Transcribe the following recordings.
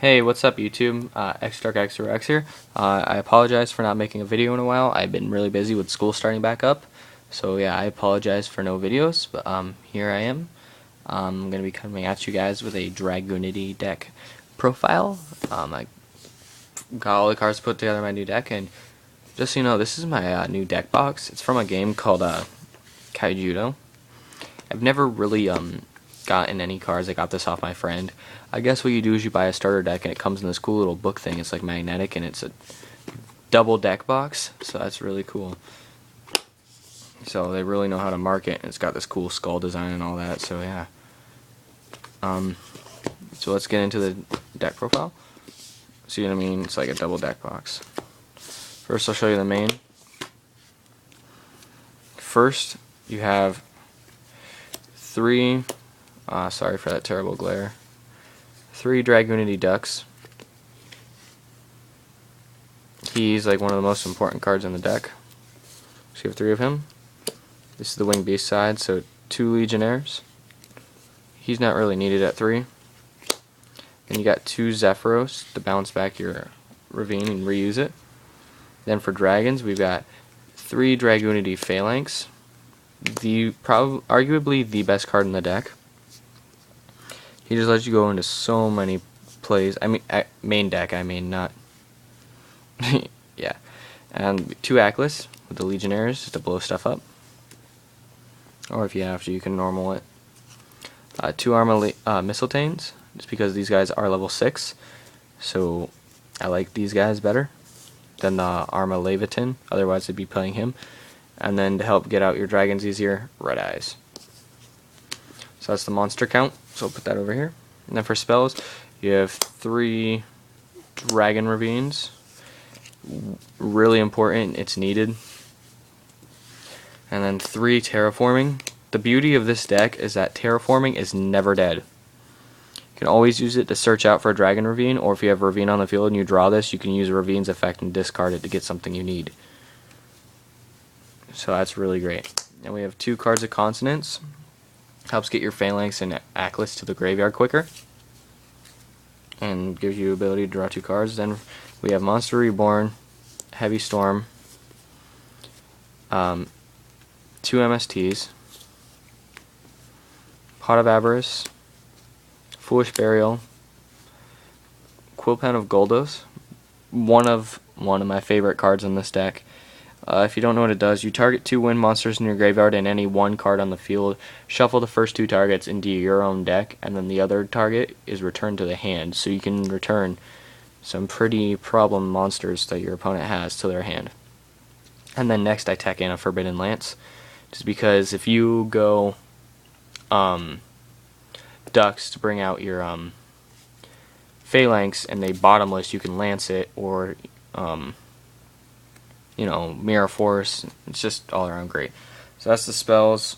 Hey, what's up YouTube? XDarkX here. I apologize for not making a video in a while. I've been really busy with school starting back up. So yeah, I apologize for no videos, but here I am. I'm going to be coming at you guys with a Dragunity deck profile. I got all the cards put together in my new deck, and just so you know, this is my new deck box. It's from a game called Kaijudo. I've never really gotten any cards. I got this off my friend. I guess what you do is you buy a starter deck and it comes in this cool little book thing. It's like magnetic and it's a double deck box, so that's really cool. So they really know how to market, and it's got this cool skull design and all that, so yeah. So let's get into the deck profile. See what I mean? It's like a double deck box. First I'll show you the main. First you have three, sorry for that terrible glare, 3 Dragunity ducks. He's like one of the most important cards in the deck. So you have 3 of him. This is the Winged Beast side, so 2 Legionnaires. He's not really needed at 3. Then you got 2 Zephyros to bounce back your Ravine and reuse it. Then for dragons, we've got 3 Dragunity Phalanx. Arguably the best card in the deck. He just lets you go into so many plays. I mean, main deck, I mean, not. Yeah. And 2 Atlas with the Legionnaires just to blow stuff up. Or if you have to, you can normal it. 2 Arma Mistletanes, just because these guys are level 6. So I like these guys better than the Arma Levitin. Otherwise, I'd be playing him. And then to help get out your dragons easier, Red Eyes. So that's the monster count, so I'll put that over here. And then for spells, you have 3 Dragon Ravines. Really important, it's needed. And then 3 Terraforming. The beauty of this deck is that Terraforming is never dead. You can always use it to search out for a Dragon Ravine, or if you have a Ravine on the field and you draw this, you can use a Ravine's effect and discard it to get something you need. So that's really great. And we have 2 cards of Consonance. Helps get your Phalanx and Atlas to the graveyard quicker. And gives you the ability to draw 2 cards. Then we have Monster Reborn, Heavy Storm, 2 MSTs, Pot of Avarice, Foolish Burial, Quillpen of Goldos, one of my favorite cards in this deck. If you don't know what it does, you target 2 wind monsters in your graveyard and any 1 card on the field. Shuffle the first 2 targets into your own deck, and then the other target is returned to the hand. So you can return some pretty problem monsters that your opponent has to their hand. And then next I tech in a Forbidden Lance, just because if you go ducks to bring out your Phalanx and they bottomless, you can lance it, or you know, Mirror Force. It's just all around great. So that's the spells.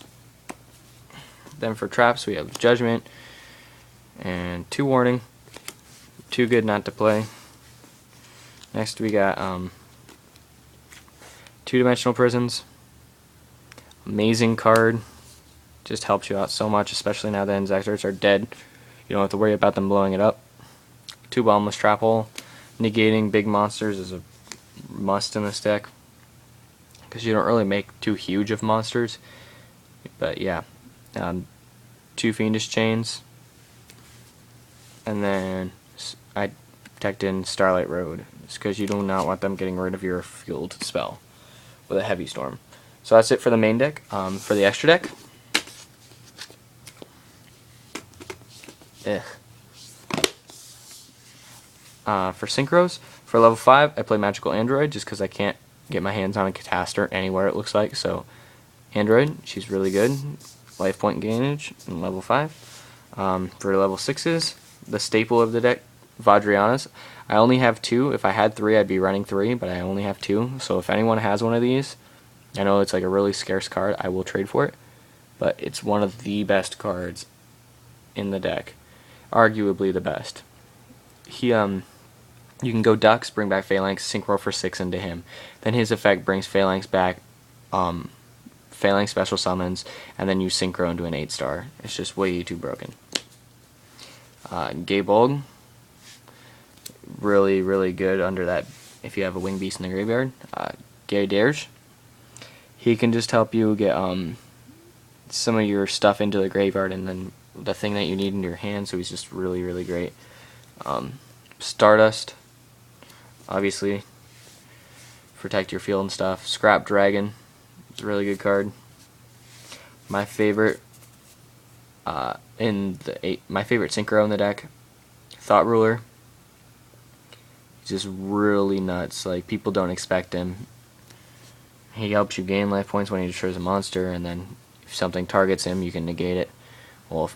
Then for traps we have Judgment and 2 Warning. Too good not to play. Next we got 2-dimensional prisons. Amazing card. Just helps you out so much, especially now that Inzectors are dead. You don't have to worry about them blowing it up. 2 Bottomless Trap Hole. Negating big monsters is a must in this deck, because you don't really make too huge of monsters. But yeah, 2 Fiendish Chains, and then I teched in Starlight Road, just because you do not want them getting rid of your field spell with a Heavy Storm. So that's it for the main deck. For the extra deck, for Synchros, for level 5, I play Magical Android just because I can't get my hands on a Catastor anywhere, it looks like. So, Android, she's really good. Life point gainage in level 5. For level 6s, the staple of the deck, Vadrianas. I only have 2. If I had 3, I'd be running 3, but I only have 2. So if anyone has one of these, I know it's like a really scarce card, I will trade for it. But it's one of the best cards in the deck. Arguably the best. You can go ducks, bring back Phalanx, synchro for 6 into him. Then his effect brings Phalanx back, Phalanx special summons, and then you synchro into an 8-star. It's just way too broken. Gabolg, really, really good under that if you have a wing beast in the graveyard. Gary Dares. He can just help you get some of your stuff into the graveyard and then the thing that you need in your hand, so he's just really, really great. Stardust, obviously, protect your field and stuff. Scrap Dragon, it's a really good card. My favorite my favorite synchro in the deck, Thought Ruler. He's just really nuts. Like, people don't expect him. He helps you gain life points when he destroys a monster, and then if something targets him, you can negate it. Well,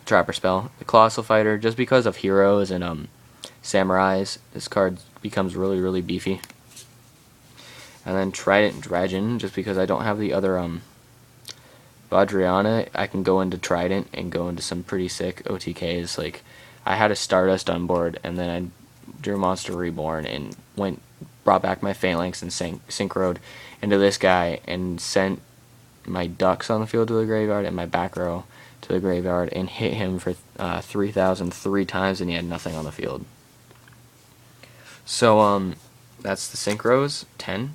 Trapper Spell. The Colossal Fighter, just because of heroes and samurais, this card becomes really, really beefy. And then Trident Dragon, just because I don't have the other Vajrayana, I can go into Trident and go into some pretty sick OTKs. Like, I had a Stardust on board, and then I drew Monster Reborn and brought back my Phalanx and synchroed into this guy and sent my ducks on the field to the graveyard and my back row to the graveyard and hit him for 3,000 3 times, and he had nothing on the field. So that's the synchros, 10.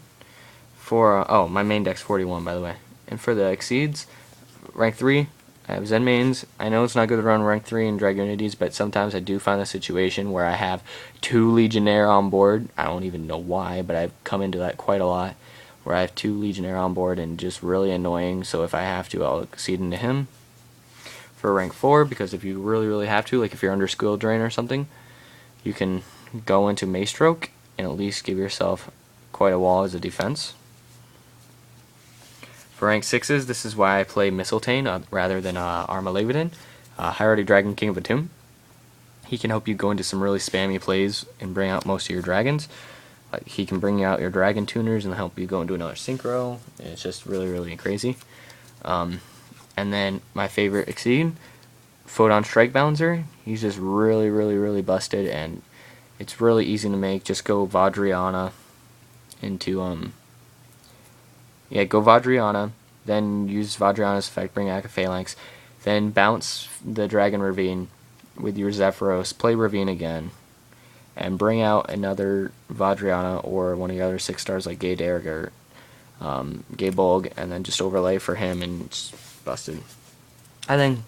For my main deck's 41, by the way. And for the exceeds, rank 3, I have Zen mains. I know it's not good to run rank 3 in Dragunities, but sometimes I do find a situation where I have 2 Legionnaire on board. I don't even know why, but I've come into that quite a lot, where I have 2 Legionnaire on board and just really annoying, so if I have to, I'll exceed into him. For rank 4, because if you really, really have to, like if you're under Skill Drain or something, you can go into Maestroke and at least give yourself quite a wall as a defense. For rank 6s, this is why I play Mistletoe rather than Armalevidin, Hierarchy Dragon King of the Tomb. He can help you go into some really spammy plays and bring out most of your dragons. Like, he can bring out your dragon tuners and help you go into another synchro. It's just really, really crazy. And then my favorite exceed, Photon Strike Balancer. He's just really, really, really busted, and it's really easy to make. Just go Vajrayana into go Vajrayana, then use Vajrayana's effect, bring back a Phalanx, then bounce the Dragon Ravine with your Zephyros, play Ravine again, and bring out another Vajrayana or one of the other 6 stars like Gay Derrick or Gay Bolg, and then just overlay for him, and it's busted. I think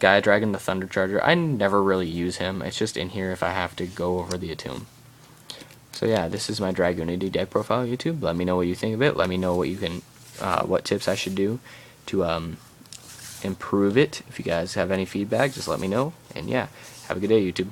Gaia Dragon, the Thunder Charger, I never really use him. It's just in here if I have to go over the Attune. So yeah, this is my Dragunity deck profile, YouTube. Let me know what you think of it. Let me know what tips I should do to improve it. If you guys have any feedback, just let me know. And yeah, have a good day, YouTube.